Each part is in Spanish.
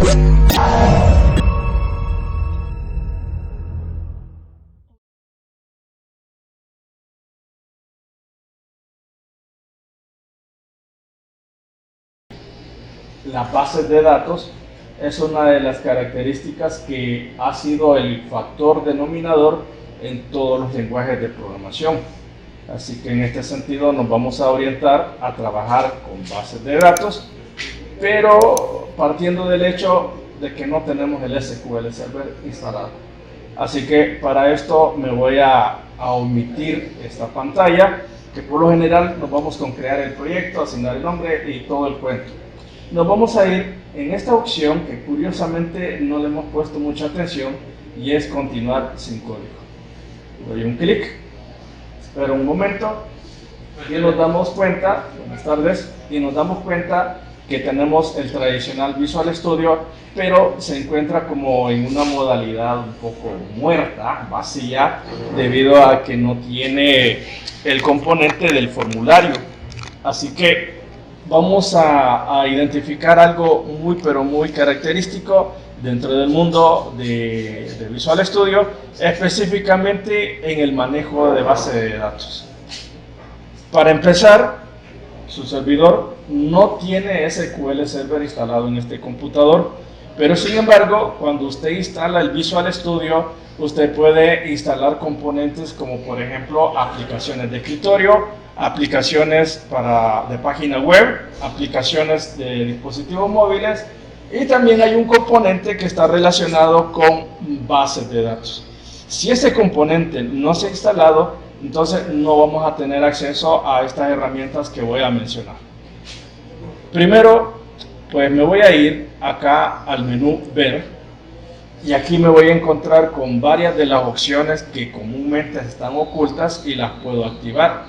Las bases de datos es una de las características que ha sido el factor denominador en todos los lenguajes de programación. Así que en este sentido nos vamos a orientar a trabajar con bases de datos, pero partiendo del hecho de que no tenemos el SQL Server instalado. Así que para esto me voy a omitir esta pantalla, que por lo general nos vamos con crear el proyecto, asignar el nombre y todo el cuento. Nos vamos a ir en esta opción que curiosamente no le hemos puesto mucha atención, y es continuar sin código. Doy un clic, espero un momento y nos damos cuenta, buenas tardes, y nos damos cuenta que tenemos el tradicional Visual Studio, pero se encuentra como en una modalidad un poco muerta, vacía, debido a que no tiene el componente del formulario. Así que vamos a identificar algo muy pero muy característico dentro del mundo de Visual Studio, específicamente en el manejo de base de datos. Para empezar, su servidor no tiene SQL Server instalado en este computador, pero sin embargo, cuando usted instala el Visual Studio, usted puede instalar componentes como por ejemplo aplicaciones de escritorio, aplicaciones de página web, aplicaciones de dispositivos móviles, y también hay un componente que está relacionado con bases de datos. Si ese componente no se ha instalado, entonces no vamos a tener acceso a estas herramientas que voy a mencionar. Primero, pues me voy a ir acá al menú Ver, y aquí me voy a encontrar con varias de las opciones que comúnmente están ocultas y las puedo activar.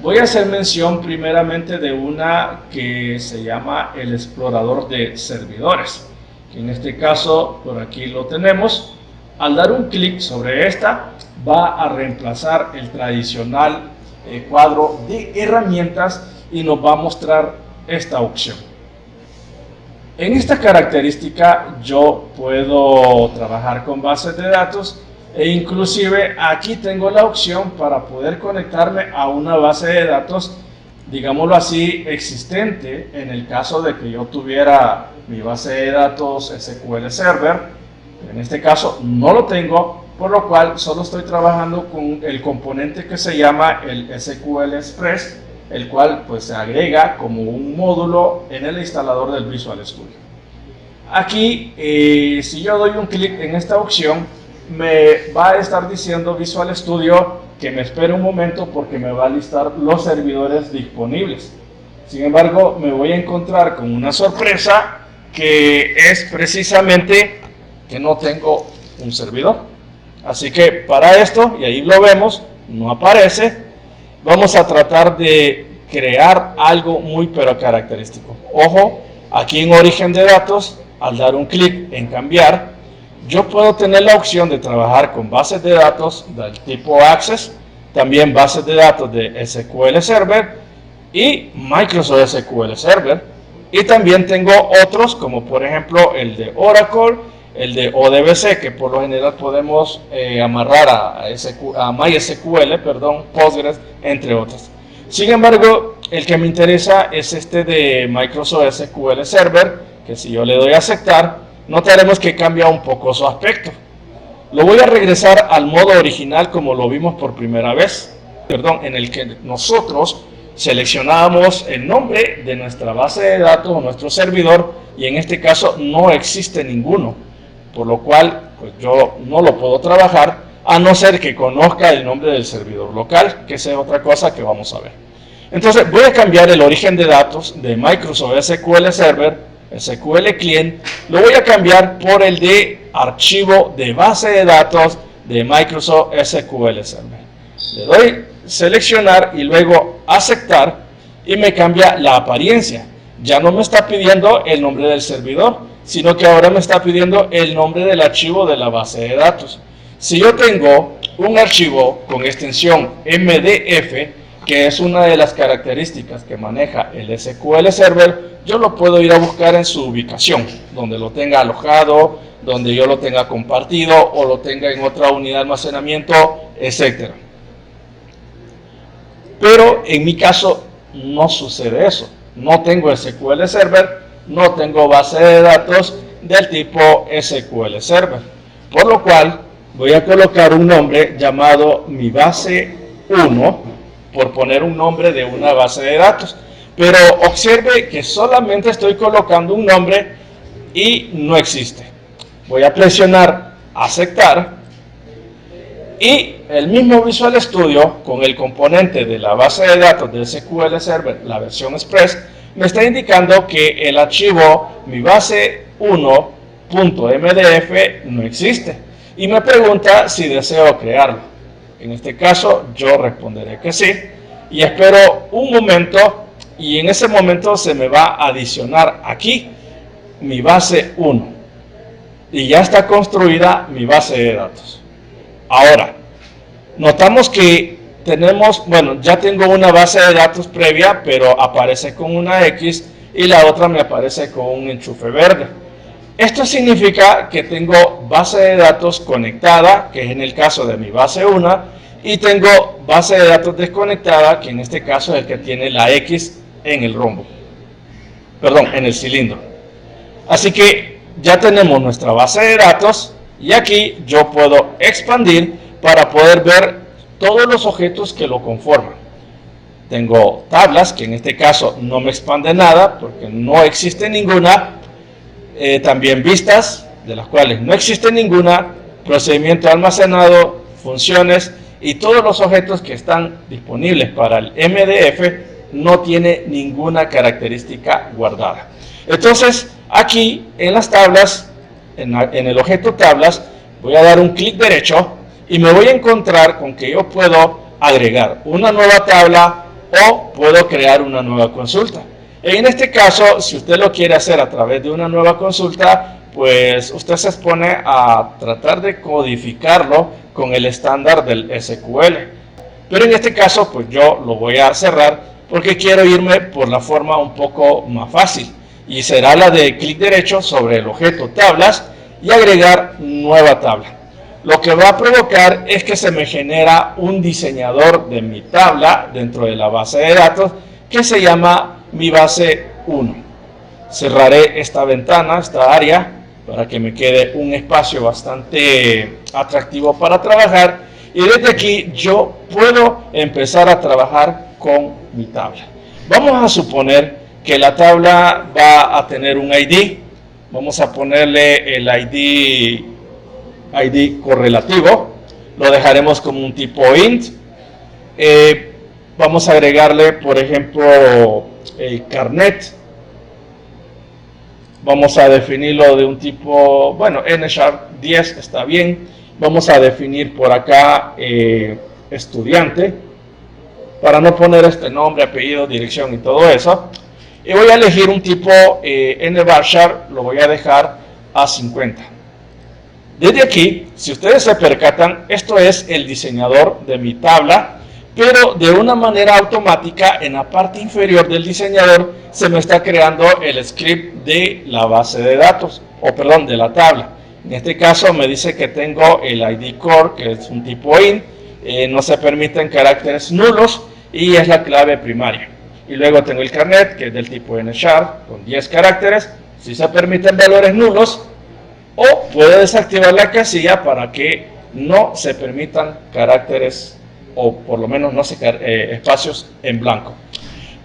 Voy a hacer mención primeramente de una que se llama el explorador de servidores, que en este caso por aquí lo tenemos. Al dar un clic sobre esta, va a reemplazar el tradicional cuadro de herramientas y nos va a mostrar esta opción. En esta característica yo puedo trabajar con bases de datos, e inclusive aquí tengo la opción para poder conectarme a una base de datos, digámoslo así, existente, en el caso de que yo tuviera mi base de datos SQL Server. En este caso no lo tengo, por lo cual solo estoy trabajando con el componente que se llama el SQL Express, el cual pues se agrega como un módulo en el instalador del Visual Studio. Aquí, si yo doy un clic en esta opción, me va a estar diciendo Visual Studio que me espere un momento porque me va a listar los servidores disponibles. Sin embargo, me voy a encontrar con una sorpresa, que es precisamente que no tengo un servidor. Así que para esto, y ahí lo vemos, no aparece, vamos a tratar de crear algo muy pero característico. Ojo, aquí en origen de datos, al dar un clic en cambiar, yo puedo tener la opción de trabajar con bases de datos del tipo Access, también bases de datos de SQL Server y Microsoft SQL Server, y también tengo otros como por ejemplo el de Oracle, el de ODBC, que por lo general podemos amarrar a MySQL, Postgres, entre otros. Sin embargo, el que me interesa es este de Microsoft SQL Server, que si yo le doy a aceptar, notaremos que cambia un poco su aspecto. Lo voy a regresar al modo original como lo vimos por primera vez, en el que nosotros seleccionábamos el nombre de nuestra base de datos o nuestro servidor, y en este caso no existe ninguno, por lo cual pues yo no lo puedo trabajar a no ser que conozca el nombre del servidor local, que esa es otra cosa que vamos a ver. Entonces voy a cambiar el origen de datos de Microsoft SQL Server, SQL Client, lo voy a cambiar por el de archivo de base de datos de Microsoft SQL Server. Le doy seleccionar y luego aceptar, y me cambia la apariencia. Ya no me está pidiendo el nombre del servidor, sino que ahora me está pidiendo el nombre del archivo de la base de datos. Si yo tengo un archivo con extensión MDF, que es una de las características que maneja el SQL Server, yo lo puedo ir a buscar en su ubicación, donde lo tenga alojado, donde yo lo tenga compartido o lo tenga en otra unidad de almacenamiento, etc. Pero en mi caso no sucede eso. No tengo SQL Server, no tengo base de datos del tipo SQL Server. Por lo cual voy a colocar un nombre llamado mi base 1, por poner un nombre de una base de datos. Pero observe que solamente estoy colocando un nombre y no existe. Voy a presionar aceptar y el mismo Visual Studio con el componente de la base de datos del SQL Server, la versión Express, me está indicando que el archivo mi base 1.mdf no existe y me pregunta si deseo crearlo. En este caso yo responderé que sí y espero un momento y en ese momento se me va a adicionar aquí mi base 1 y ya está construida mi base de datos. Ahora, notamos que tenemos, bueno, ya tengo una base de datos previa, pero aparece con una X y la otra me aparece con un enchufe verde. Esto significa que tengo base de datos conectada, que es en el caso de mi base 1, y tengo base de datos desconectada, que en este caso es el que tiene la X en el rombo, perdón, en el cilindro. Así que ya tenemos nuestra base de datos y aquí yo puedo expandir para poder ver todos los objetos que lo conforman. Tengo tablas, que en este caso no me expande nada porque no existe ninguna. También vistas, de las cuales no existe ninguna. Procedimiento almacenado, funciones y todos los objetos que están disponibles para el MDF no tiene ninguna característica guardada. Entonces, aquí en las tablas, en el objeto tablas, voy a dar un clic derecho y me voy a encontrar con que yo puedo agregar una nueva tabla o puedo crear una nueva consulta. En este caso, si usted lo quiere hacer a través de una nueva consulta, pues usted se expone a tratar de codificarlo con el estándar del SQL. Pero en este caso, pues yo lo voy a cerrar porque quiero irme por la forma un poco más fácil. Y será la de clic derecho sobre el objeto tablas y agregar nueva tabla. Lo que va a provocar es que se me genera un diseñador de mi tabla dentro de la base de datos que se llama mi base 1. Cerraré esta ventana, esta área, para que me quede un espacio bastante atractivo para trabajar y desde aquí yo puedo empezar a trabajar con mi tabla. Vamos a suponer que la tabla va a tener un ID. Vamos a ponerle el ID correlativo. Lo dejaremos como un tipo int. Vamos a agregarle, por ejemplo, el carnet. Vamos a definirlo de un tipo, bueno, N#10 está bien. Vamos a definir por acá estudiante, para no poner este nombre, apellido, dirección y todo eso. Y voy a elegir un tipo nvarchar, lo voy a dejar a 50. Desde aquí, si ustedes se percatan, esto es el diseñador de mi tabla, pero de una manera automática en la parte inferior del diseñador se me está creando el script de la base de datos, o perdón, de la tabla. En este caso me dice que tengo el ID core, que es un tipo int, no se permiten caracteres nulos y es la clave primaria. Y luego tengo el carnet, que es del tipo nsharp, con 10 caracteres, si se permiten valores nulos, o puedo desactivar la casilla para que no se permitan caracteres, o por lo menos no se espacios en blanco.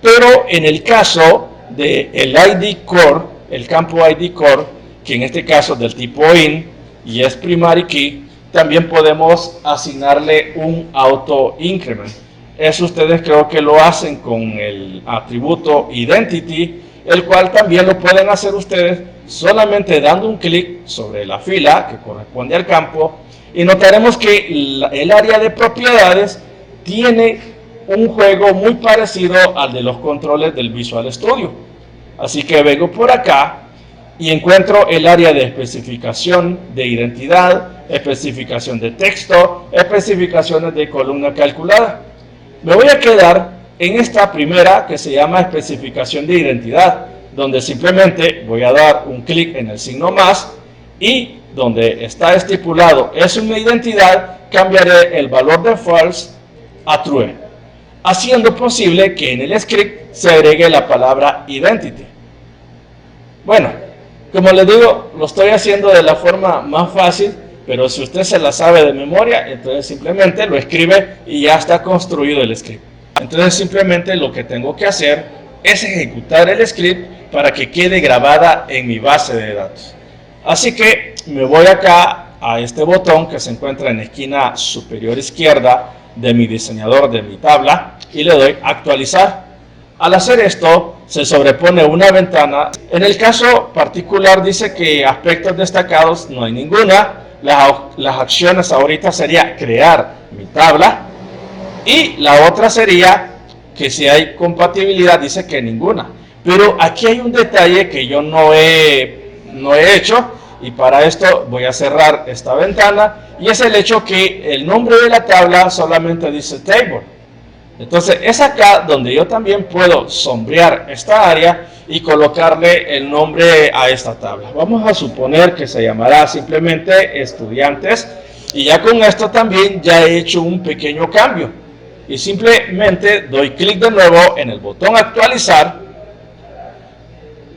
Pero en el caso del ID core, el campo ID core, que en este caso es del tipo int y es primary key, también podemos asignarle un auto increment. Eso ustedes creo que lo hacen con el atributo identity, el cual también lo pueden hacer ustedes solamente dando un clic sobre la fila que corresponde al campo, y notaremos que el área de propiedades tiene un juego muy parecido al de los controles del Visual Studio. Así que vengo por acá y encuentro el área de especificación de identidad, especificación de texto, especificaciones de columna calculada. Me voy a quedar en esta primera que se llama especificación de identidad, donde simplemente voy a dar un clic en el signo más y donde está estipulado es una identidad, cambiaré el valor de false a true, haciendo posible que en el script se agregue la palabra identity. Bueno, como les digo, lo estoy haciendo de la forma más fácil, pero si usted se la sabe de memoria, entonces simplemente lo escribe y ya está construido el script. Entonces simplemente lo que tengo que hacer es ejecutar el script para que quede grabada en mi base de datos. Así que me voy acá a este botón que se encuentra en la esquina superior izquierda de mi diseñador de mi tabla y le doy actualizar. Al hacer esto se sobrepone una ventana. En el caso particular dice que aspectos destacados no hay ninguna. Las acciones ahorita sería crear mi tabla y la otra sería que si hay compatibilidad, dice que ninguna. Pero aquí hay un detalle que yo no he hecho y para esto voy a cerrar esta ventana y es el hecho que el nombre de la tabla solamente dice table. Entonces es acá donde yo también puedo sombrear esta área y colocarle el nombre a esta tabla. Vamos a suponer que se llamará simplemente estudiantes y ya con esto también ya he hecho un pequeño cambio y simplemente doy clic de nuevo en el botón actualizar.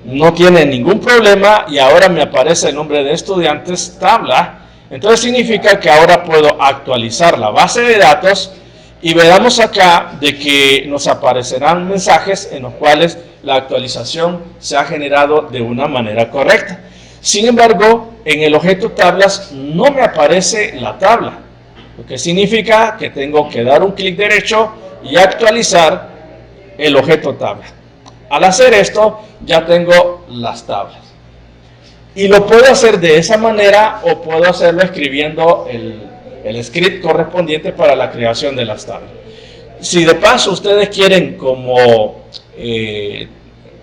No tiene ningún problema y ahora me aparece el nombre de estudiantes tabla. Entonces significa que ahora puedo actualizar la base de datos y veamos acá de que nos aparecerán mensajes en los cuales la actualización se ha generado de una manera correcta. Sin embargo, en el objeto tablas no me aparece la tabla, lo que significa que tengo que dar un clic derecho y actualizar el objeto tabla. Al hacer esto, ya tengo las tablas. Y lo puedo hacer de esa manera o puedo hacerlo escribiendo el script correspondiente para la creación de las tablas. Si de paso ustedes quieren como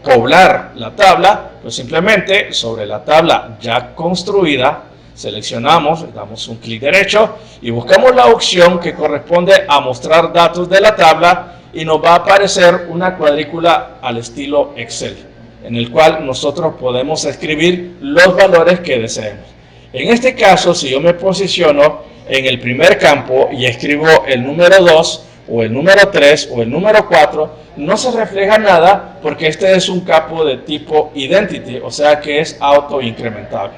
poblar la tabla, pues simplemente sobre la tabla ya construida, seleccionamos, damos un clic derecho y buscamos la opción que corresponde a mostrar datos de la tabla y nos va a aparecer una cuadrícula al estilo Excel, en el cual nosotros podemos escribir los valores que deseemos. En este caso, si yo me posiciono en el primer campo y escribo el número 2 o el número 3 o el número 4, no se refleja nada porque este es un campo de tipo identity, o sea que es autoincrementable.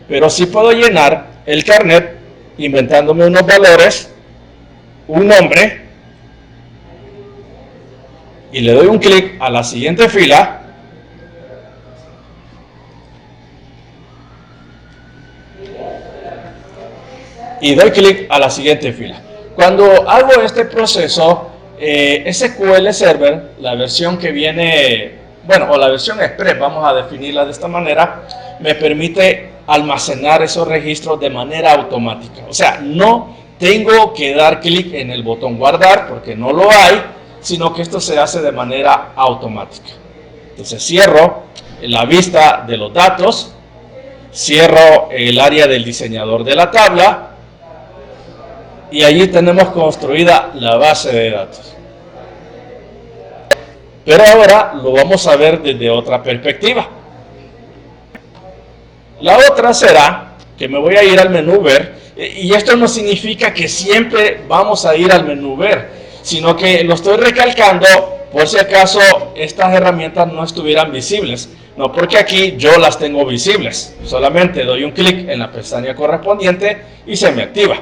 Pero sí puedo llenar el carnet inventándome unos valores, un nombre, y le doy un clic a la siguiente fila. Y doy clic a la siguiente fila. Cuando hago este proceso, SQL Server, la versión que viene, bueno, o la versión Express, vamos a definirla de esta manera, me permite almacenar esos registros de manera automática. O sea, no tengo que dar clic en el botón guardar porque no lo hay, sino que esto se hace de manera automática. Entonces cierro la vista de los datos, cierro el área del diseñador de la tabla, y allí tenemos construida la base de datos. Pero ahora lo vamos a ver desde otra perspectiva. La otra será que me voy a ir al menú ver, y esto no significa que siempre vamos a ir al menú ver, sino que lo estoy recalcando por si acaso estas herramientas no estuvieran visibles. No, porque aquí yo las tengo visibles. Solamente doy un clic en la pestaña correspondiente y se me activa.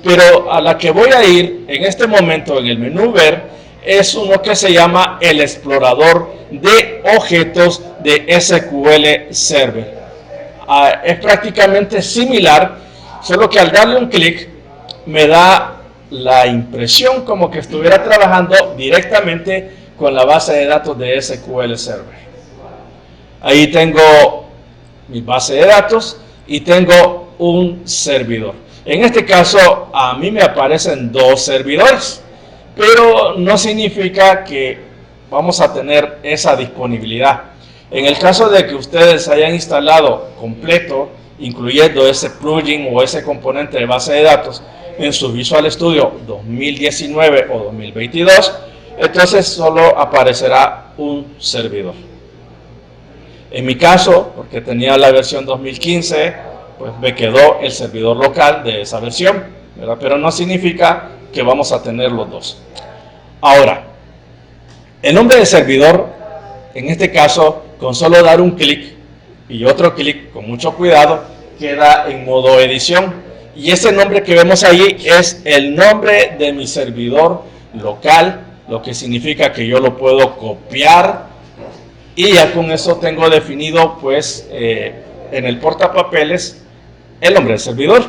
Pero a la que voy a ir en este momento en el menú ver es uno que se llama el explorador de objetos de SQL Server. Es prácticamente similar, solo que al darle un clic me da la impresión como que estuviera trabajando directamente con la base de datos de SQL Server. Ahí tengo mi base de datos y tengo un servidor. En este caso a mí me aparecen dos servidores, pero no significa que vamos a tener esa disponibilidad. En el caso de que ustedes hayan instalado completo, incluyendo ese plugin o ese componente de base de datos en su Visual Studio 2019 o 2022, entonces solo aparecerá un servidor. En mi caso, porque tenía la versión 2015, pues me quedó el servidor local de esa versión, ¿verdad? Pero no significa que vamos a tener los dos. Ahora, el nombre de servidor, en este caso, con solo dar un clic y otro clic con mucho cuidado, queda en modo edición. Y ese nombre que vemos ahí es el nombre de mi servidor local, lo que significa que yo lo puedo copiar y ya con eso tengo definido pues en el portapapeles el nombre del servidor.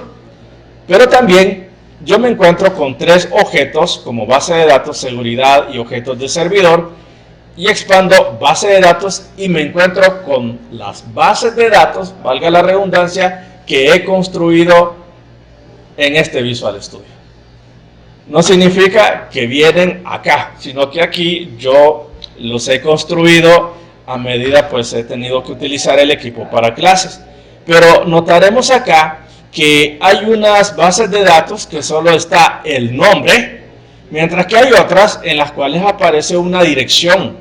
Pero también yo me encuentro con tres objetos como base de datos, seguridad y objetos de servidor, y expando base de datos y me encuentro con las bases de datos, valga la redundancia, que he construido en este Visual Studio. No significa que vienen acá, sino que aquí yo los he construido a medida pues he tenido que utilizar el equipo para clases. Pero notaremos acá que hay unas bases de datos que solo está el nombre, mientras que hay otras en las cuales aparece una dirección.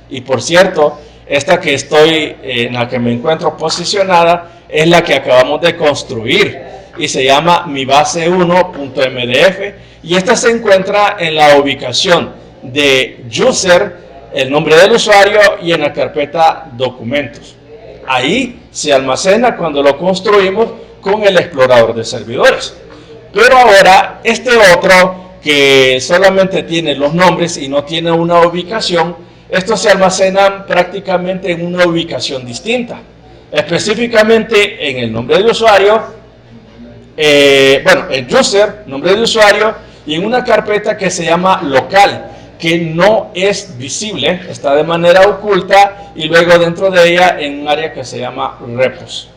Y por cierto, esta que estoy, en la que me encuentro posicionada, es la que acabamos de construir y se llama mi base1.mdf, y esta se encuentra en la ubicación de user, el nombre del usuario, y en la carpeta documentos. Ahí se almacena cuando lo construimos con el explorador de servidores. Pero ahora este otro que solamente tiene los nombres y no tiene una ubicación, estos se almacenan prácticamente en una ubicación distinta, específicamente en el nombre del usuario, el user, nombre de usuario, y en una carpeta que se llama local, que no es visible, está de manera oculta, y luego dentro de ella en un área que se llama repos.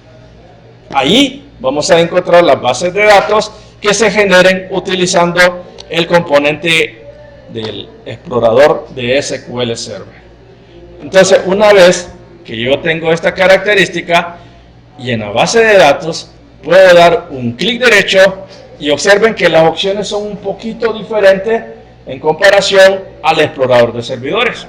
Ahí vamos a encontrar las bases de datos que se generen utilizando el componente del explorador de SQL Server. Entonces, una vez que yo tengo esta característica y en la base de datos, puedo dar un clic derecho y observen que las opciones son un poquito diferentes en comparación al explorador de servidores.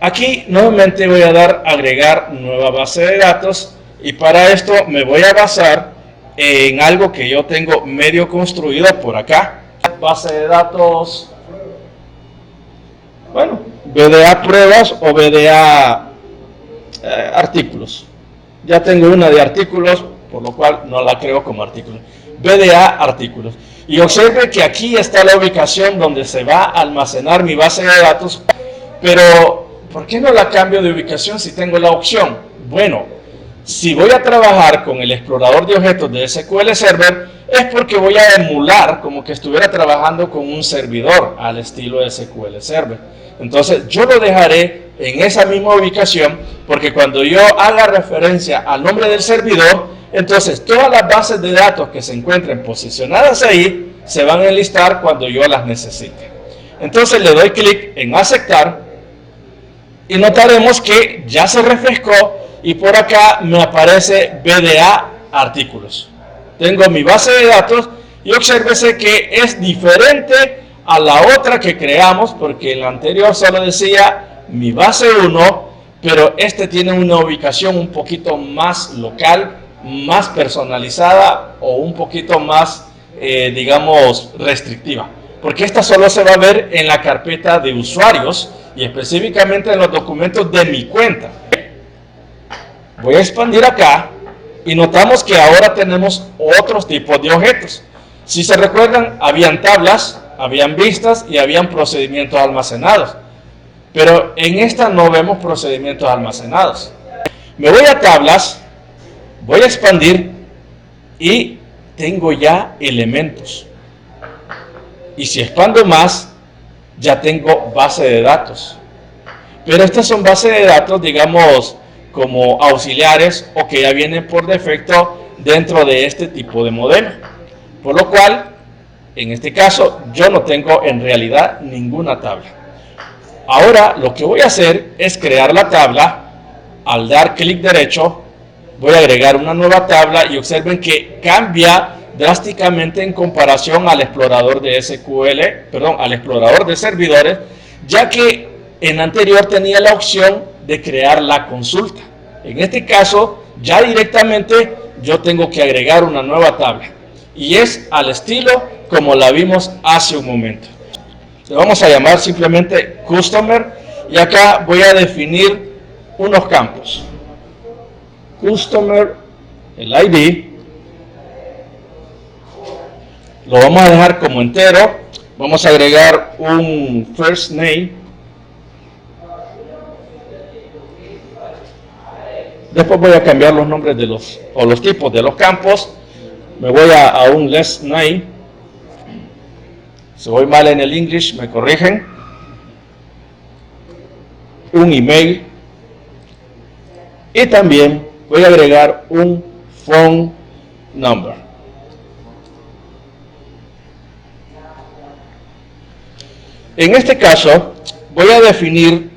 Aquí nuevamente voy a dar agregar nueva base de datos, y para esto me voy a basar en algo que yo tengo medio construido por acá. Base de datos, bueno, VDA pruebas o VDA artículos. Ya tengo una de artículos, por lo cual no la creo como artículo. VDA artículos. Y observe que aquí está la ubicación donde se va a almacenar mi base de datos. Pero, ¿por qué no la cambio de ubicación si tengo la opción? Bueno, si voy a trabajar con el explorador de objetos de SQL Server, es porque voy a emular como que estuviera trabajando con un servidor al estilo de SQL Server. Entonces, yo lo dejaré en esa misma ubicación, porque cuando yo haga referencia al nombre del servidor, entonces todas las bases de datos que se encuentren posicionadas ahí se van a enlistar cuando yo las necesite. Entonces le doy clic en aceptar y notaremos que ya se refrescó y por acá me aparece VDA artículos. Tengo mi base de datos y obsérvese que es diferente a la otra que creamos, porque en la anterior solo decía mi base 1, pero este tiene una ubicación un poquito más local, más personalizada o un poquito más, digamos, restrictiva, porque esta solo se va a ver en la carpeta de usuarios y específicamente en los documentos de mi cuenta. Voy a expandir acá y notamos que ahora tenemos otros tipos de objetos. Si se recuerdan, habían tablas, habían vistas y habían procedimientos almacenados, pero en esta no vemos procedimientos almacenados. Me voy a tablas, voy a expandir y tengo ya elementos. Y si expando más, ya tengo base de datos. Pero estas son bases de datos, digamos, como auxiliares o que ya vienen por defecto dentro de este tipo de modelo. Por lo cual, en este caso, yo no tengo en realidad ninguna tabla. Ahora, lo que voy a hacer es crear la tabla. Al dar clic derecho, voy a agregar una nueva tabla y observen que cambia drásticamente en comparación al explorador de SQL, perdón, al explorador de servidores, ya que en anterior tenía la opción de crear la consulta. En este caso, ya directamente yo tengo que agregar una nueva tabla y es al estilo como la vimos hace un momento. Le vamos a llamar simplemente Customer y acá voy a definir unos campos. Customer, el ID, lo vamos a dejar como entero. Vamos a agregar un first name. Después voy a cambiar los nombres de los tipos de los campos. Me voy a un last name. Si voy mal en el English, me corrigen. Un email. Y también voy a agregar un phone number. En este caso, voy a definir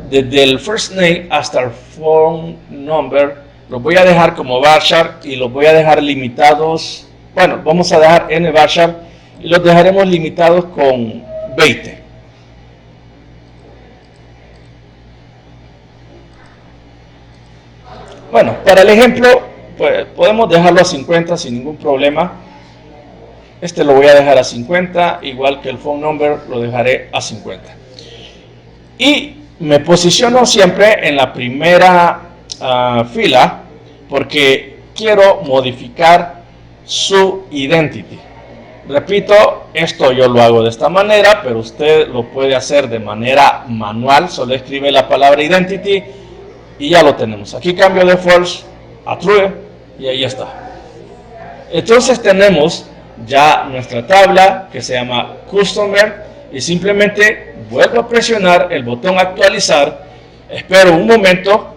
desde el first name hasta el phone number, los voy a dejar como varchar y los voy a dejar limitados. Bueno, vamos a dejar n varchar y los dejaremos limitados con 20. Bueno, para el ejemplo, pues podemos dejarlo a 50 sin ningún problema. Este lo voy a dejar a 50, igual que el phone number lo dejaré a 50. Y me posiciono siempre en la primera fila porque quiero modificar su identity. Repito, esto yo lo hago de esta manera, pero usted lo puede hacer de manera manual. Solo escribe la palabra identity y ya lo tenemos. Aquí cambio de false a true y ahí está. Entonces tenemos ya nuestra tabla que se llama Customer y simplemente vuelvo a presionar el botón actualizar, espero un momento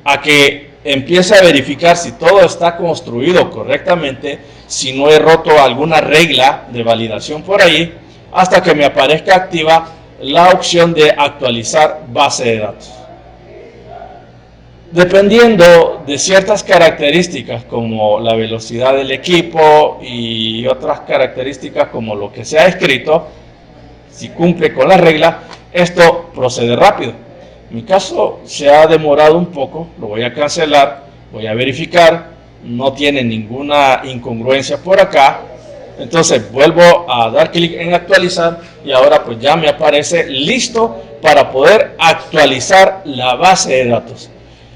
a que empiece a verificar si todo está construido correctamente, si no he roto alguna regla de validación por ahí, hasta que me aparezca activa la opción de actualizar base de datos. Dependiendo de ciertas características como la velocidad del equipo y otras características como lo que se ha escrito, si cumple con la regla, esto procede rápido. En mi caso se ha demorado un poco, lo voy a cancelar, voy a verificar, no tiene ninguna incongruencia por acá, entonces vuelvo a dar clic en actualizar y ahora pues ya me aparece listo para poder actualizar la base de datos.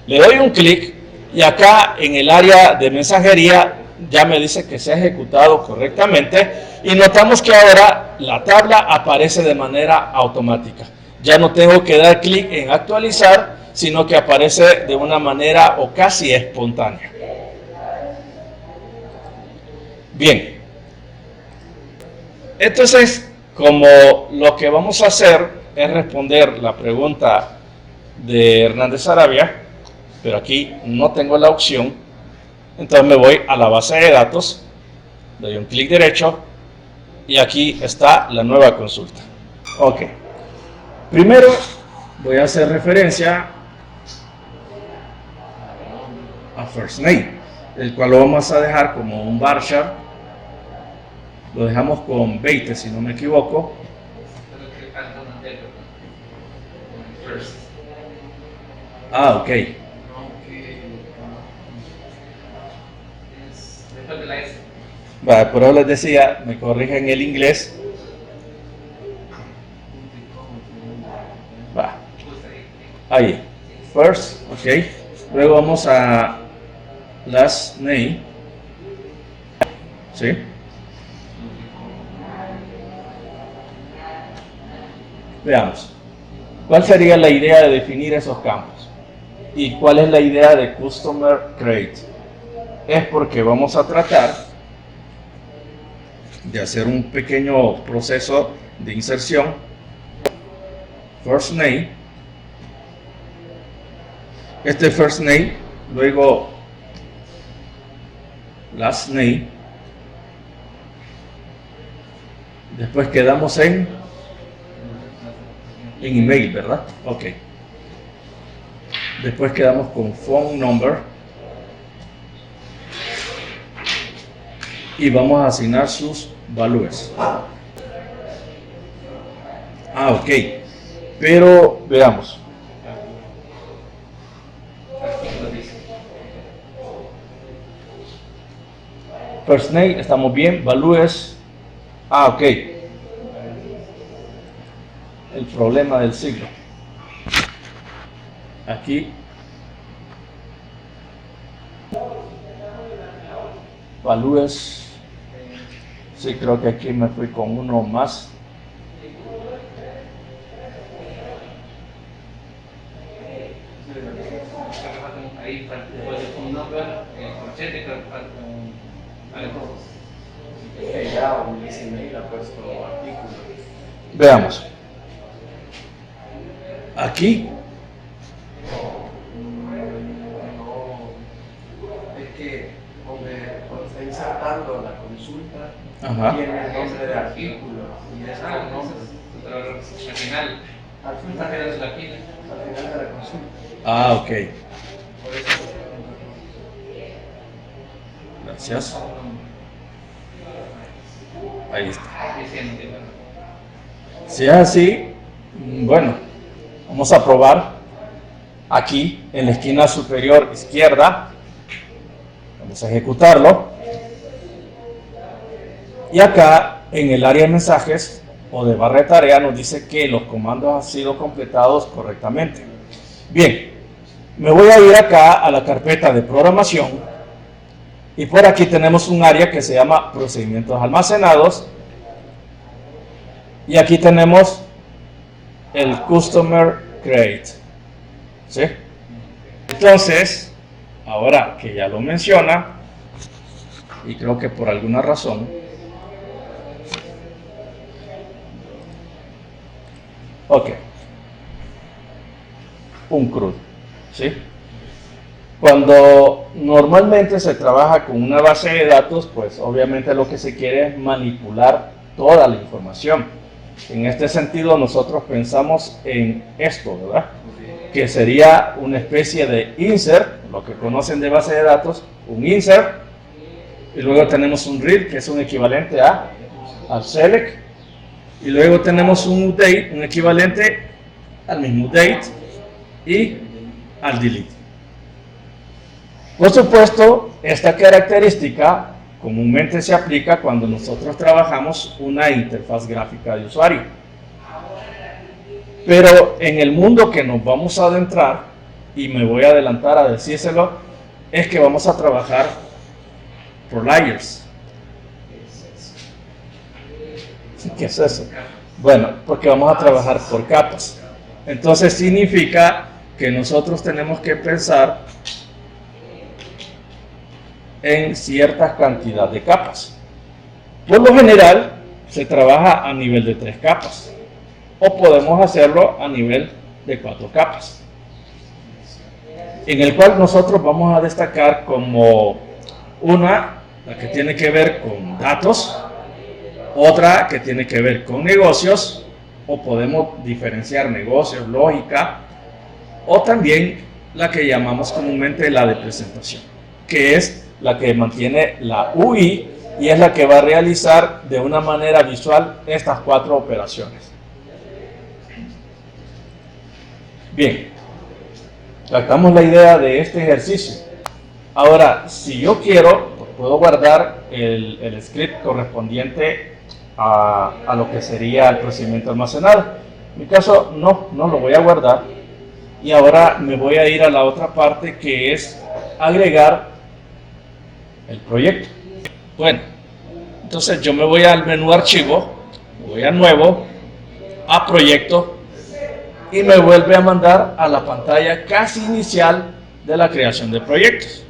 Le doy un clic y acá en el área de mensajería ya me dice que se ha ejecutado correctamente y notamos que ahora la tabla aparece de manera automática. Ya no tengo que dar clic en actualizar, sino que aparece de una manera o casi espontánea. Bien. Entonces, como lo que vamos a hacer es responder la pregunta de Hernández Arabia, pero aquí no tengo la opción, entonces me voy a la base de datos, doy un clic derecho y aquí está la nueva consulta. Ok, primero voy a hacer referencia a first name, el cual lo vamos a dejar como un varchar, lo dejamos con 20 si no me equivoco. Ah, ok. Vale, por ahora les decía, me corrigen el inglés. Va. Ahí. First, ok. Luego vamos a last name. ¿Sí? Veamos. ¿Cuál sería la idea de definir esos campos? ¿Y cuál es la idea de Customer Create? Es porque vamos a tratar de hacer un pequeño proceso de inserción. First name, este first name, luego last name, después quedamos en email, ¿verdad? Ok. Después quedamos con phone number. y vamos a asignar sus valores. Ok, pero veamos. First name, estamos bien, valores. Ok. El problema del siglo. Aquí. Valores. Sí, creo que aquí me fui con uno más. Ahí falta un number, corchete, creo que falta algo. Ya Ulises Mail ha puesto artículos. Veamos. Aquí. No, es que cuando está insertando la consulta, Ajá. tiene el nombre de artículo y es el nombre. Al final, Al final de la fila. al final de la consulta. Ah, ok. Por eso. Gracias. Ahí está. Si es así, bueno, vamos a probar aquí en la esquina superior izquierda. Vamos a ejecutarlo. Y acá en el área de mensajes o de barra de tarea nos dice que los comandos han sido completados correctamente. Bien, me voy a ir acá a la carpeta de programación. Y por aquí tenemos un área que se llama procedimientos almacenados. Y aquí tenemos el Customer Create. ¿Sí? Entonces, ahora que ya lo menciona, y creo que por alguna razón, ok, un CRUD. ¿Sí? Cuando normalmente se trabaja con una base de datos, pues obviamente lo que se quiere es manipular toda la información. En este sentido nosotros pensamos en esto, ¿verdad? Que sería una especie de insert, lo que conocen de base de datos, un insert, y luego tenemos un read, que es un equivalente al select, y luego tenemos un update, un equivalente al mismo update, y al delete. Por supuesto, esta característica comúnmente se aplica cuando nosotros trabajamos una interfaz gráfica de usuario. Pero en el mundo que nos vamos a adentrar, y me voy a adelantar a decírselo, es que vamos a trabajar por layers. ¿Qué es eso? Bueno, porque vamos a trabajar por capas. Entonces significa que nosotros tenemos que pensar en cierta cantidad de capas. Por lo general, se trabaja a nivel de 3 capas. O podemos hacerlo a nivel de 4 capas. En el cual nosotros vamos a destacar como una, la que tiene que ver con datos, otra que tiene que ver con negocios, o podemos diferenciar negocios, lógica, o también la que llamamos comúnmente la de presentación, que es la que mantiene la UI y es la que va a realizar de una manera visual estas 4 operaciones. Bien, captamos la idea de este ejercicio. Ahora, si yo quiero, puedo guardar el script correspondiente a lo que sería el procedimiento almacenado. En mi caso, no lo voy a guardar. Y ahora me voy a ir a la otra parte, que es agregar el proyecto. Bueno, entonces yo me voy al menú archivo, me voy a nuevo, a proyecto, y me vuelve a mandar a la pantalla casi inicial de la creación de proyectos.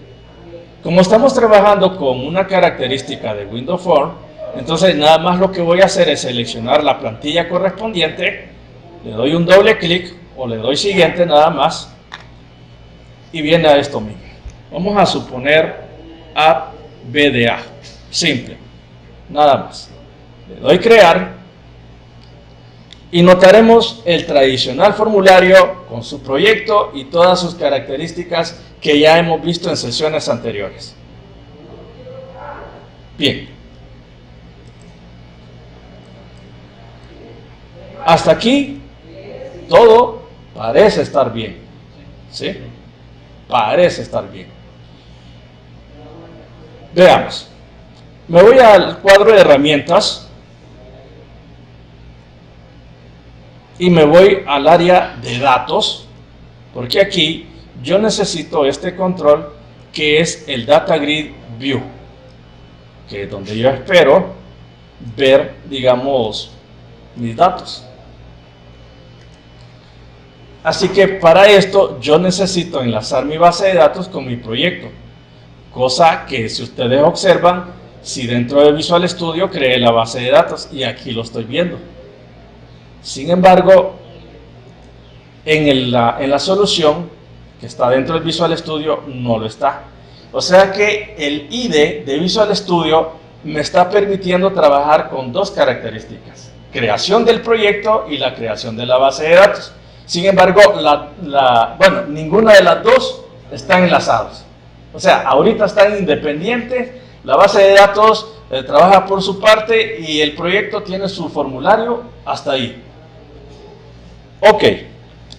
Como estamos trabajando con una característica de Windows Form, entonces nada más lo que voy a hacer es seleccionar la plantilla correspondiente, le doy un doble clic o le doy siguiente nada más, y viene a esto mismo. Vamos a suponer App BDA, simple, nada más. Le doy crear y notaremos el tradicional formulario con su proyecto y todas sus características que ya hemos visto en sesiones anteriores. Bien. Hasta aquí todo parece estar bien, ¿sí? Parece estar bien. Veamos. Me voy al cuadro de herramientas y me voy al área de datos, porque aquí yo necesito este control que es el Data Grid View, que es donde yo espero ver, digamos, mis datos. Así que para esto yo necesito enlazar mi base de datos con mi proyecto, cosa que si ustedes observan, si dentro de Visual Studio creé la base de datos y aquí lo estoy viendo. Sin embargo, en la solución que está dentro del Visual Studio no lo está. O sea que el ID de Visual Studio me está permitiendo trabajar con dos características: creación del proyecto y la creación de la base de datos. Sin embargo, ninguna de las dos están enlazadas. O sea, ahorita están independientes. La base de datos trabaja por su parte y el proyecto tiene su formulario hasta ahí. Ok,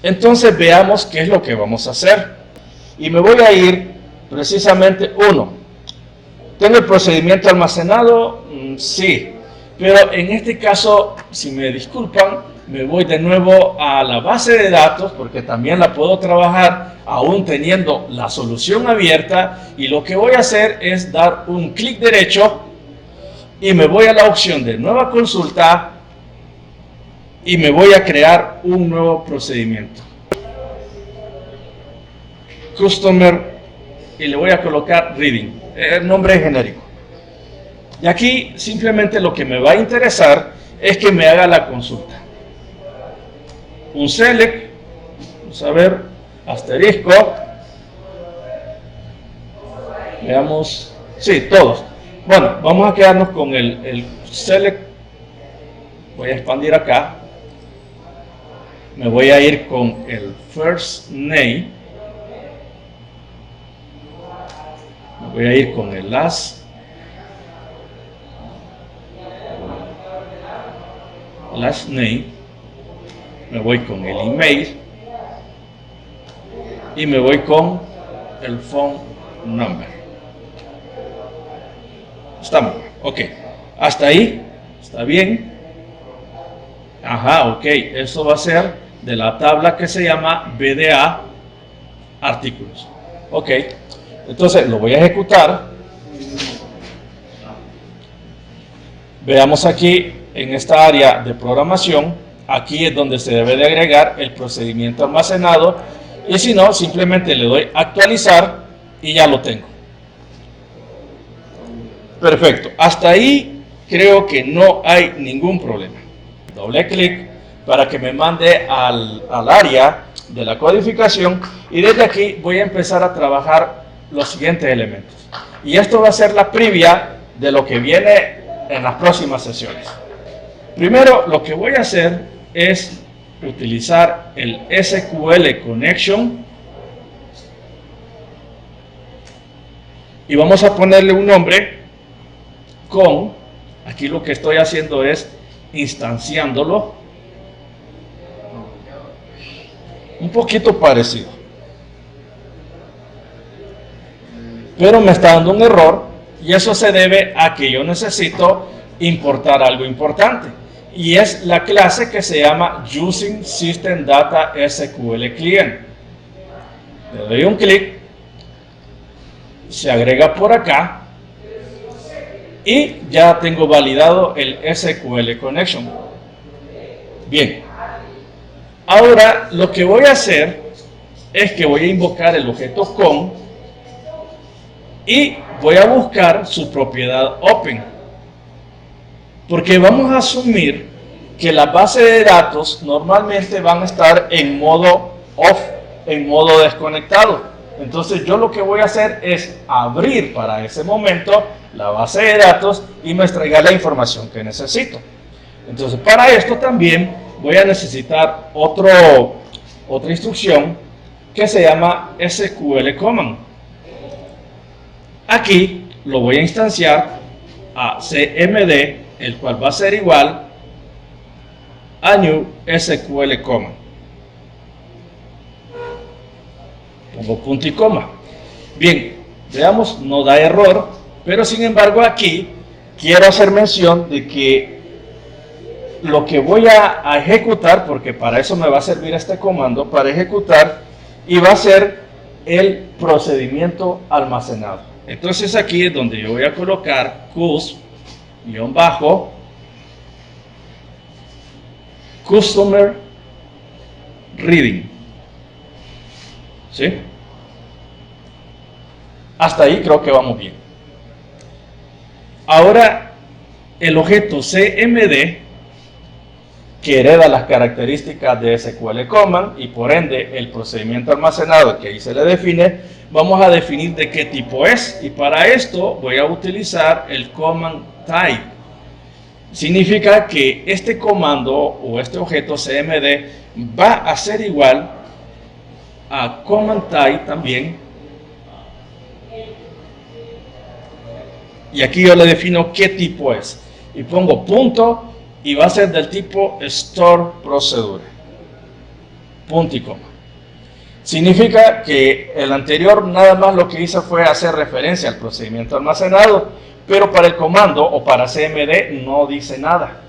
entonces veamos qué es lo que vamos a hacer. Y me voy a ir precisamente, ¿tengo el procedimiento almacenado? Sí, pero en este caso, si me disculpan, me voy de nuevo a la base de datos, porque también la puedo trabajar aún teniendo la solución abierta, y lo que voy a hacer es dar un clic derecho y me voy a la opción de nueva consulta y me voy a crear un nuevo procedimiento. Customer, y le voy a colocar Reading, el nombre genérico. Y aquí simplemente lo que me va a interesar es que me haga la consulta. Un select, vamos a ver, asterisco, veamos, sí, todos. Bueno, vamos a quedarnos con el select, voy a expandir acá, me voy a ir con el first name, me voy a ir con el last name, me voy con el email y me voy con el phone number. Estamos, ok, hasta ahí, está bien. Ajá, ok, eso va a ser de la tabla que se llama BDA artículos. Ok, entonces lo voy a ejecutar. Veamos aquí en esta área de programación. Aquí es donde se debe de agregar el procedimiento almacenado, y si no, simplemente le doy actualizar y ya lo tengo. Perfecto, hasta ahí creo que no hay ningún problema. Doble clic para que me mande al área de la codificación, y desde aquí voy a empezar a trabajar los siguientes elementos. Y esto va a ser la previa de lo que viene en las próximas sesiones. Primero, lo que voy a hacer es utilizar el SQL Connection y vamos a ponerle un nombre con, aquí lo que estoy haciendo es instanciándolo, un poquito parecido, pero me está dando un error, y eso se debe a que yo necesito importar algo importante, y es la clase que se llama Using System Data SQL Client. Le doy un clic, se agrega por acá y ya tengo validado el SQL Connection. Bien, ahora lo que voy a hacer es que voy a invocar el objeto con y voy a buscar su propiedad open, porque vamos a asumir que las bases de datos normalmente van a estar en modo off, en modo desconectado. Entonces yo lo que voy a hacer es abrir para ese momento la base de datos y me extraiga la información que necesito. Entonces para esto también voy a necesitar otra instrucción que se llama SQL Command. Aquí lo voy a instanciar a CMD, el cual va a ser igual a new SQL command. Pongo punto y coma. Bien, veamos, no da error, pero sin embargo aquí quiero hacer mención de que lo que voy a ejecutar, porque para eso me va a servir este comando, para ejecutar, y va a ser el procedimiento almacenado. Entonces aquí es donde yo voy a colocar customer reading. ¿Sí? Hasta ahí creo que vamos bien. Ahora, el objeto CMD, que hereda las características de SQL Command y por ende el procedimiento almacenado que ahí se le define, vamos a definir de qué tipo es, y para esto voy a utilizar el command type. Significa que este comando o este objeto CMD va a ser igual a command type también, y aquí yo le defino qué tipo es y pongo punto, y va a ser del tipo store procedure, punto y coma. Significa que el anterior nada más lo que hizo fue hacer referencia al procedimiento almacenado, pero para el comando o para CMD no dice nada.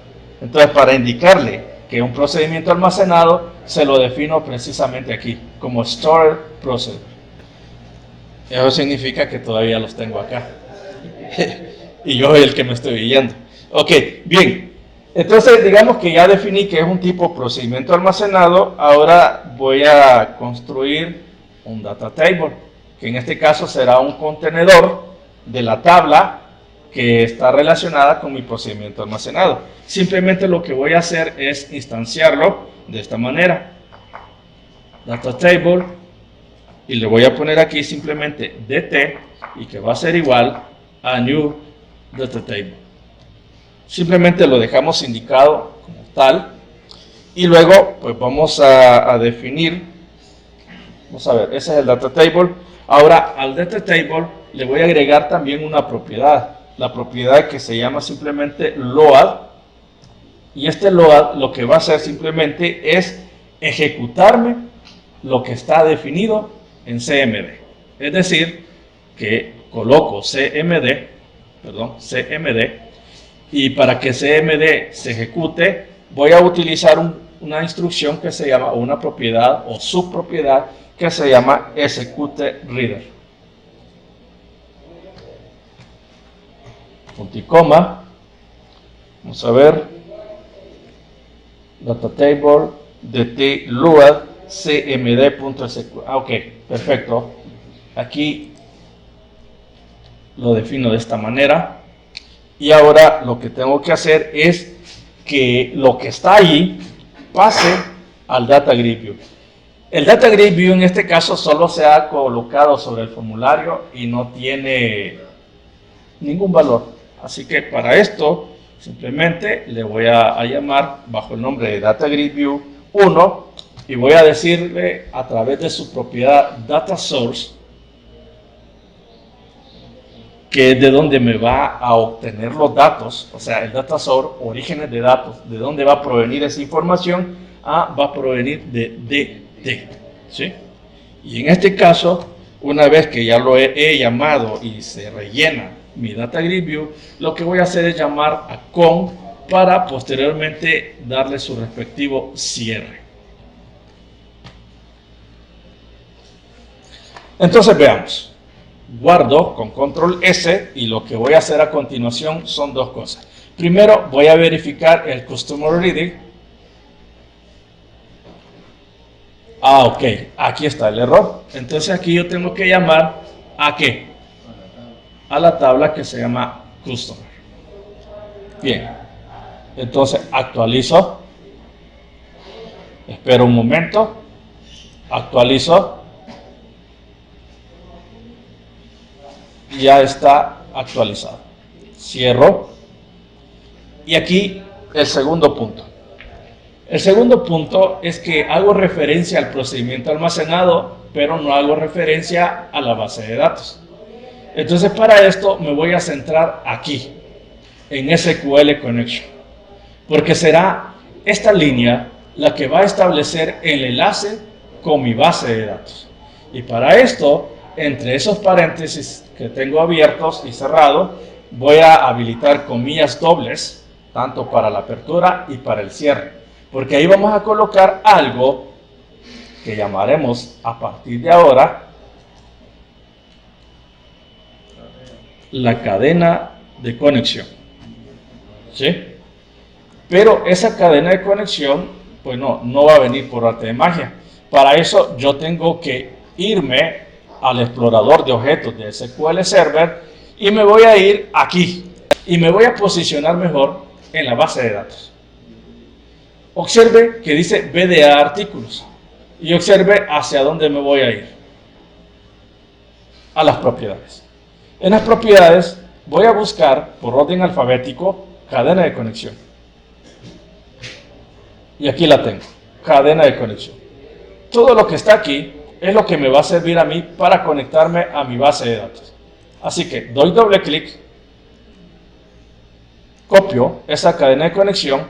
Entonces, para indicarle que un procedimiento almacenado se lo defino precisamente aquí como store procedure. Eso significa que todavía los tengo acá y yo soy el que me estoy guiando. Ok, bien. Entonces, digamos que ya definí que es un tipo procedimiento almacenado. Ahora voy a construir un data table, que en este caso será un contenedor de la tabla que está relacionada con mi procedimiento almacenado. Simplemente lo que voy a hacer es instanciarlo de esta manera. Data table, y le voy a poner aquí simplemente dt, y que va a ser igual a new data table. Simplemente lo dejamos indicado como tal, y luego pues vamos a definir, vamos a ver, ese es el data table. Ahora al data table le voy a agregar también una propiedad, la propiedad que se llama simplemente load, y este load lo que va a hacer simplemente es ejecutarme lo que está definido en CMD. Es decir, que coloco CMD, y para que CMD se ejecute voy a utilizar una instrucción que se llama, o una propiedad o subpropiedad que se llama execute reader. Punto y coma. Vamos a ver. Data table dt load cmd.sql. Ok, perfecto. Aquí lo defino de esta manera. Y ahora lo que tengo que hacer es que lo que está ahí pase al Data Grid View. El Data Grid View en este caso solo se ha colocado sobre el formulario y no tiene ningún valor. Así que para esto simplemente le voy a llamar bajo el nombre de Data Grid View 1 y voy a decirle a través de su propiedad Data Source, que es de donde me va a obtener los datos, o sea, el data source, orígenes de datos, de dónde va a provenir esa información, va a provenir de DT, ¿sí? Y en este caso, una vez que ya lo he llamado y se rellena mi Data Grid View, lo que voy a hacer es llamar a con para posteriormente darle su respectivo cierre. Entonces veamos. Guardo con control S y lo que voy a hacer a continuación son dos cosas. Primero voy a verificar el customer reading. Ok, aquí está el error. Entonces aquí yo tengo que llamar a ¿qué? A la tabla que se llama customer. Bien, entonces actualizo. Espero un momento. Actualizo. Ya está actualizado. Cierro. Y aquí el segundo punto. El segundo punto es que hago referencia al procedimiento almacenado, pero no hago referencia a la base de datos. Entonces para esto me voy a centrar aquí, en SQL Connection, porque será esta línea la que va a establecer el enlace con mi base de datos. Y para esto, entre esos paréntesis que tengo abiertos y cerrados, voy a habilitar comillas dobles, tanto para la apertura y para el cierre, porque ahí vamos a colocar algo que llamaremos a partir de ahora la cadena de conexión. ¿Sí? Pero esa cadena de conexión, pues no va a venir por arte de magia. Para eso yo tengo que irme al explorador de objetos de SQL Server y me voy a ir aquí y me voy a posicionar mejor en la base de datos. Observe que dice BDA artículos y observe hacia dónde me voy a ir. A las propiedades. En las propiedades voy a buscar por orden alfabético cadena de conexión. Y aquí la tengo, cadena de conexión. Todo lo que está aquí es lo que me va a servir a mí para conectarme a mi base de datos. Así que doy doble clic, copio esa cadena de conexión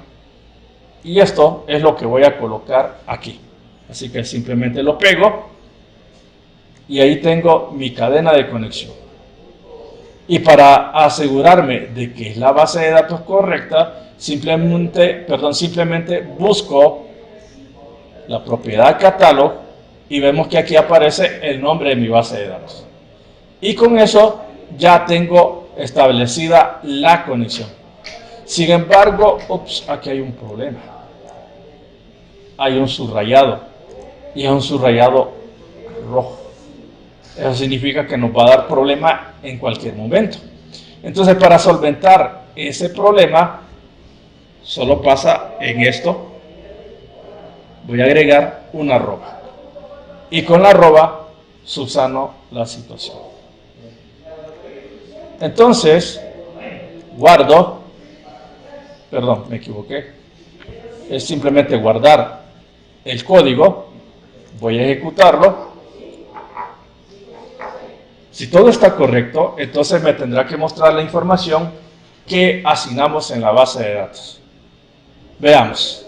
y esto es lo que voy a colocar aquí. Así que simplemente lo pego y ahí tengo mi cadena de conexión. Y para asegurarme de que es la base de datos correcta, simplemente busco la propiedad catálogo y vemos que aquí aparece el nombre de mi base de datos. Y con eso ya tengo establecida la conexión. Sin embargo, aquí hay un problema. Hay un subrayado y es un subrayado rojo. Eso significa que nos va a dar problema en cualquier momento. Entonces, para solventar ese problema, solo pasa en esto. Voy a agregar una arroba. Y con la arroba subsano la situación. Entonces, guardo. Perdón, me equivoqué. Es simplemente guardar el código. Voy a ejecutarlo. Si todo está correcto, entonces me tendrá que mostrar la información que asignamos en la base de datos. Veamos.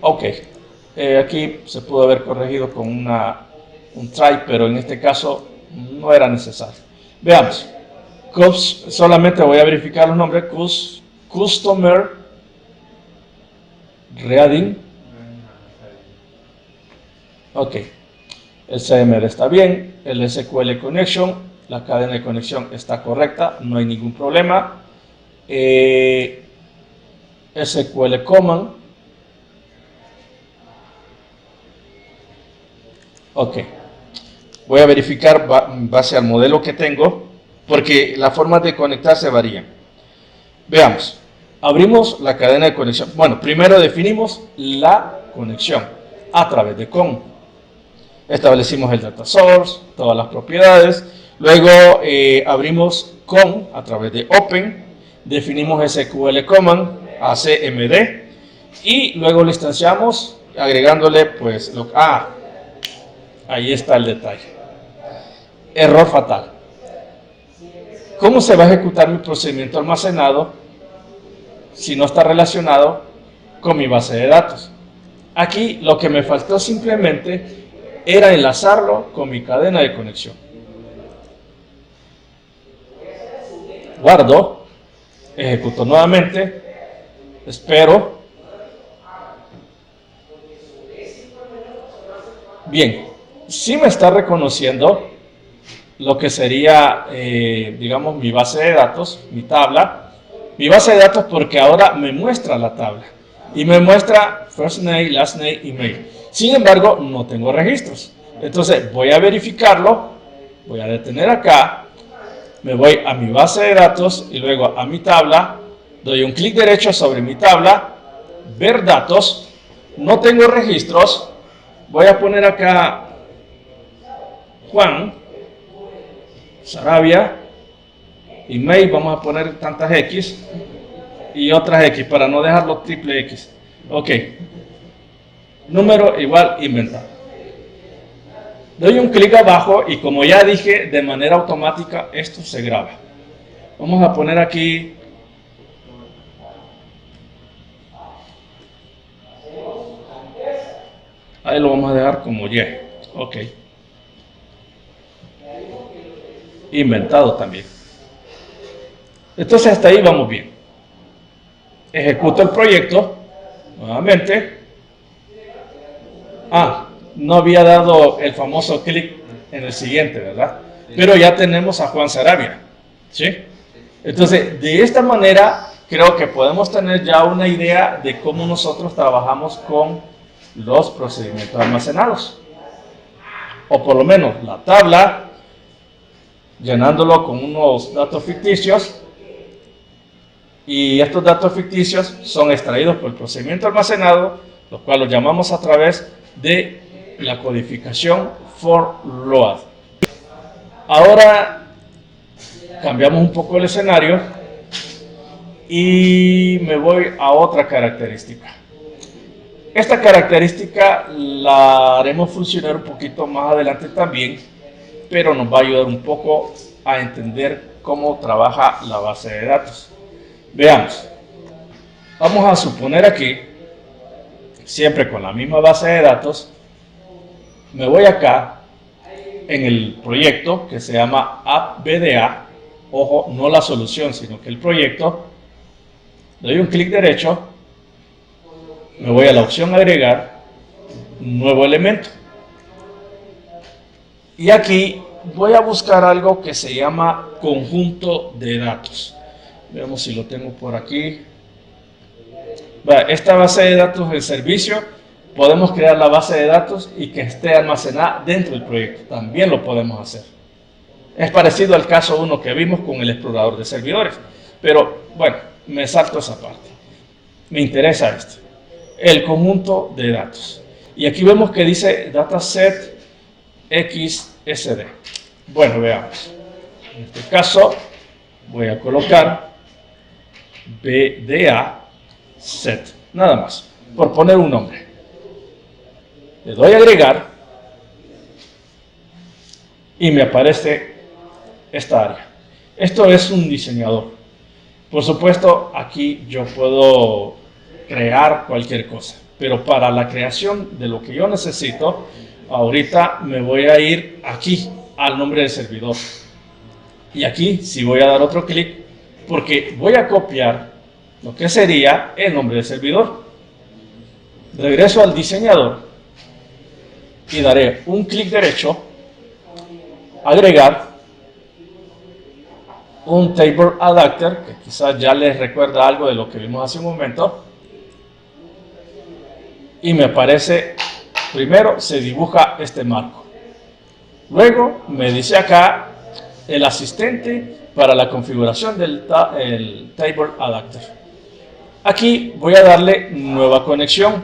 Ok, aquí se pudo haber corregido con un try, pero en este caso no era necesario. Veamos. Solamente voy a verificar los nombres. Customer Reading. Ok, el CMR está bien, el SQL Connection, la cadena de conexión está correcta, no hay ningún problema. SQL Command. Ok, voy a verificar base al modelo que tengo, porque las formas de conectarse varían. Veamos, abrimos la cadena de conexión. Bueno, primero definimos la conexión a través de CON. Establecimos el data source, todas las propiedades. Luego abrimos CON a través de Open. Definimos SQL Command, ACMD. Y luego lo instanciamos agregándole pues ahí está el detalle. Error fatal. ¿Cómo se va a ejecutar mi procedimiento almacenado si no está relacionado con mi base de datos? Aquí lo que me faltó simplemente era enlazarlo con mi cadena de conexión. Guardo, ejecuto nuevamente, espero. Bien, sí me está reconociendo lo que sería, digamos, mi base de datos, mi tabla. Mi base de datos porque ahora me muestra la tabla. Y me muestra first name, last name, email. Sin embargo, no tengo registros. Entonces, voy a verificarlo. Voy a detener acá. Me voy a mi base de datos y luego a mi tabla. Doy un clic derecho sobre mi tabla. Ver datos. No tengo registros. Voy a poner acá Juan Sarabia. Email, vamos a poner tantas X. Y otras X para no dejarlo triple X. Ok. Número igual inventar. Doy un clic abajo y como ya dije, de manera automática esto se graba. Vamos a poner aquí Ahí lo vamos a dejar como Y. Ok. Inventado también. Entonces hasta ahí vamos bien. Ejecuto el proyecto. Nuevamente. No había dado el famoso clic en el siguiente, ¿verdad? Pero ya tenemos a Juan Sarabia. ¿Sí? Entonces, de esta manera, creo que podemos tener ya una idea de cómo nosotros trabajamos con los procedimientos almacenados. O por lo menos la tabla, llenándolo con unos datos ficticios. Y estos datos ficticios son extraídos por el procedimiento almacenado, los cuales los llamamos a través de la codificación for load. Ahora cambiamos un poco el escenario y me voy a otra característica. Esta característica la haremos funcionar un poquito más adelante también, pero nos va a ayudar un poco a entender cómo trabaja la base de datos. Veamos, vamos a suponer aquí, siempre con la misma base de datos, me voy acá en el proyecto que se llama AppBDA, ojo, no la solución, sino que el proyecto, le doy un clic derecho, me voy a la opción agregar, nuevo elemento. Y aquí voy a buscar algo que se llama conjunto de datos. Veamos si lo tengo por aquí. Esta base de datos del servicio, podemos crear la base de datos y que esté almacenada dentro del proyecto. También lo podemos hacer. Es parecido al caso 1 que vimos con el explorador de servidores. Pero bueno, me salto esa parte. Me interesa esto. El conjunto de datos. Y aquí vemos que dice dataset XSD. Bueno, veamos. En este caso voy a colocar BDA set, nada más, por poner un nombre. Le doy a agregar y me aparece esta área. Esto es un diseñador. Por supuesto, aquí yo puedo crear cualquier cosa, pero para la creación de lo que yo necesito, ahorita me voy a ir aquí al nombre del servidor. Y aquí sí voy a dar otro clic porque voy a copiar lo que sería el nombre del servidor. Regreso al diseñador y daré un clic derecho, agregar un table adapter, que quizás ya les recuerda algo de lo que vimos hace un momento, y me aparece, primero se dibuja este marco, luego me dice acá el asistente para la configuración del table adapter. Aquí voy a darle nueva conexión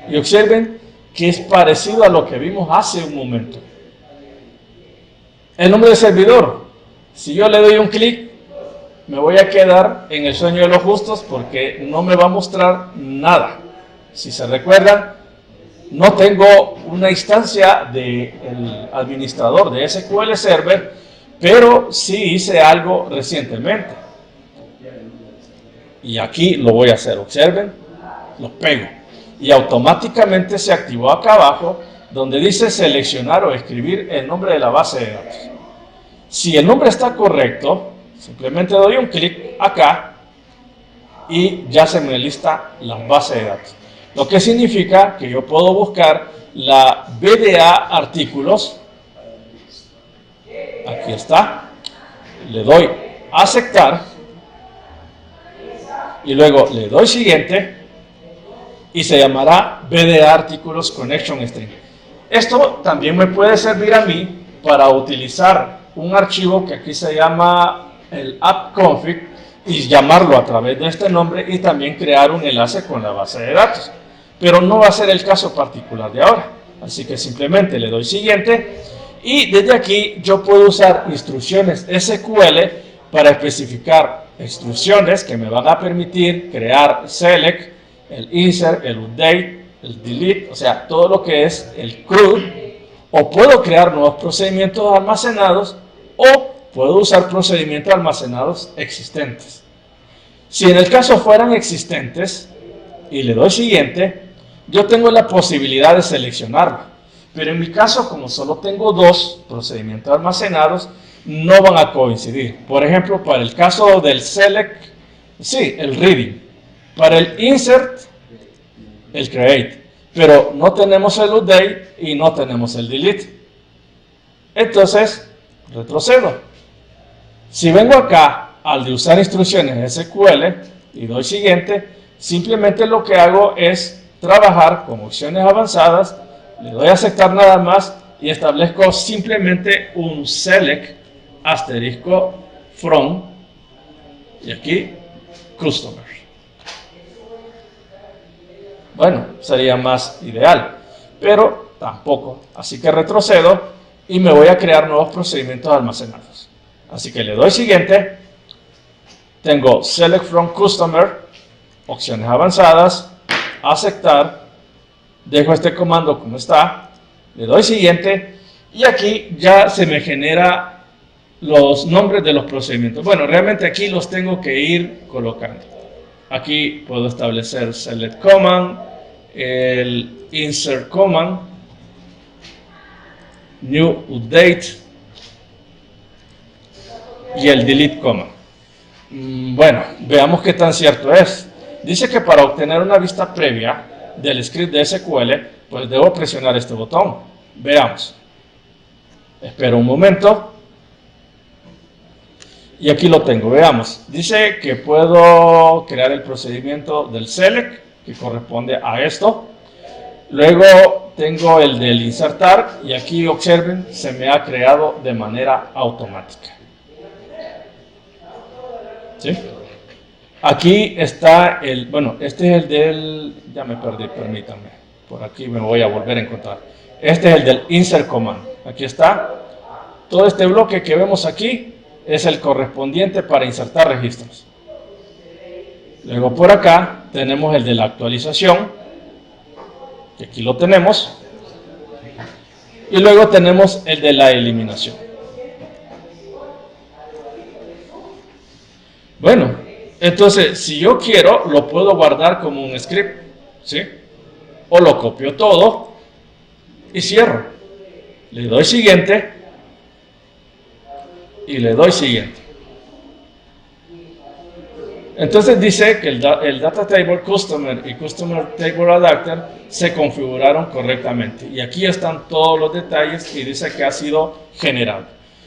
y observen que es parecido a lo que vimos hace un momento. El nombre del servidor, si yo le doy un clic, me voy a quedar en el sueño de los justos porque no me va a mostrar nada. Si se recuerdan, no tengo una instancia del administrador de SQL Server, pero sí hice algo recientemente. Y aquí lo voy a hacer, observen, lo pego. Y automáticamente se activó acá abajo, donde dice seleccionar o escribir el nombre de la base de datos. Si el nombre está correcto, simplemente doy un clic acá y ya se me lista la base de datos. Lo que significa que yo puedo buscar la BDA artículos. Aquí está. Le doy a aceptar. Y luego le doy siguiente. Y se llamará BDA artículos connection string. Esto también me puede servir a mí para utilizar un archivo que aquí se llama el appconfig y llamarlo a través de este nombre y también crear un enlace con la base de datos. Pero no va a ser el caso particular de ahora. Así que simplemente le doy siguiente y desde aquí yo puedo usar instrucciones SQL para especificar instrucciones que me van a permitir crear select, el insert, el update, el delete, o sea, todo lo que es el CRUD, o puedo crear nuevos procedimientos almacenados o puedo usar procedimientos almacenados existentes. Si en el caso fueran existentes y le doy siguiente, yo tengo la posibilidad de seleccionarlo. Pero en mi caso, como solo tengo dos procedimientos almacenados, no van a coincidir. Por ejemplo, para el caso del select, sí, el reading. Para el insert, el create. Pero no tenemos el update y no tenemos el delete. Entonces, retrocedo. Si vengo acá al de usar instrucciones SQL y doy siguiente, simplemente lo que hago es trabajar con opciones avanzadas, le doy a aceptar nada más y establezco simplemente un select asterisco from y aquí customer. Bueno, sería más ideal, pero tampoco. Así que retrocedo y me voy a crear nuevos procedimientos almacenados. Así que le doy siguiente, tengo select from customer, opciones avanzadas, aceptar, dejo este comando como está, le doy siguiente y aquí ya se me genera los nombres de los procedimientos. Bueno, realmente aquí los tengo que ir colocando. Aquí puedo establecer select command, el insert command, new update y el delete command. Bueno, veamos qué tan cierto es. Dice que para obtener una vista previa del script de SQL, pues debo presionar este botón. Veamos. Espero un momento. Y aquí lo tengo, veamos. Dice que puedo crear el procedimiento del select, que corresponde a esto. Luego tengo el del insertar, y aquí observen, se me ha creado de manera automática. ¿Sí? Aquí está el, bueno, este es el del, ya me perdí, permítanme. Por aquí me voy a volver a encontrar. Este es el del insert command. Aquí está. Todo este bloque que vemos aquí es el correspondiente para insertar registros. Luego por acá tenemos el de la actualización, que aquí lo tenemos. Y luego tenemos el de la eliminación. Bueno, entonces si yo quiero, lo puedo guardar como un script, ¿sí? O lo copio todo y cierro. Le doy siguiente y le doy siguiente. Entonces dice que el Data Table Customer y Customer Table Adapter se configuraron correctamente. Y aquí están todos los detalles y dice que ha sido generado.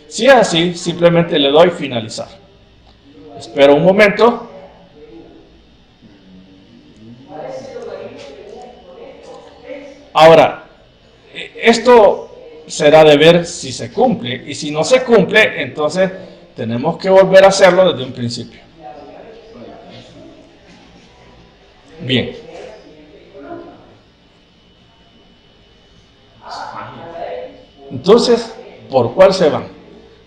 Si es así, simplemente le doy finalizar. Espero un momento. Ahora, esto será de ver si se cumple. Y si no se cumple, entonces tenemos que volver a hacerlo desde un principio. Bien. Entonces, ¿por cuál se van?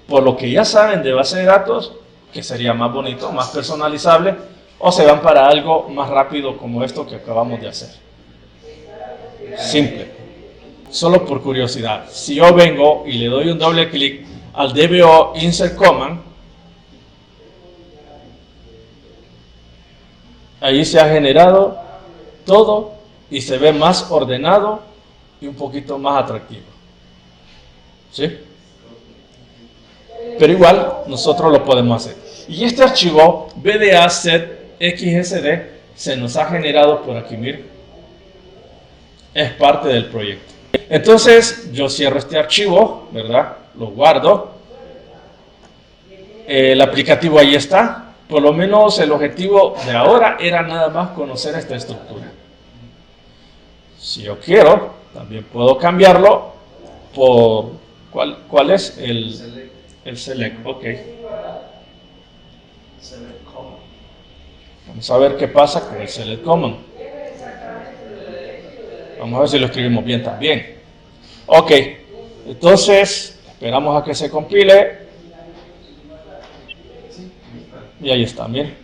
¿Por lo que ya saben de base de datos, que sería más bonito, más personalizable, o se van para algo más rápido como esto que acabamos de hacer? Simple. Solo por curiosidad, si yo vengo y le doy un doble clic al DBO Insert Command, ahí se ha generado todo y se ve más ordenado y un poquito más atractivo. ¿Sí? Pero igual nosotros lo podemos hacer. Y este archivo BDA set XSD se nos ha generado por aquí, miren. Es parte del proyecto. Entonces yo cierro este archivo, ¿verdad? Lo guardo. El aplicativo ahí está. Por lo menos el objetivo de ahora era nada más conocer esta estructura. Si yo quiero, también puedo cambiarlo por... ¿Cuál es? El select, ok. Vamos a ver qué pasa con el select command. Vamos a ver si lo escribimos bien también. Ok, entonces esperamos a que se compile. Y ahí está, miren.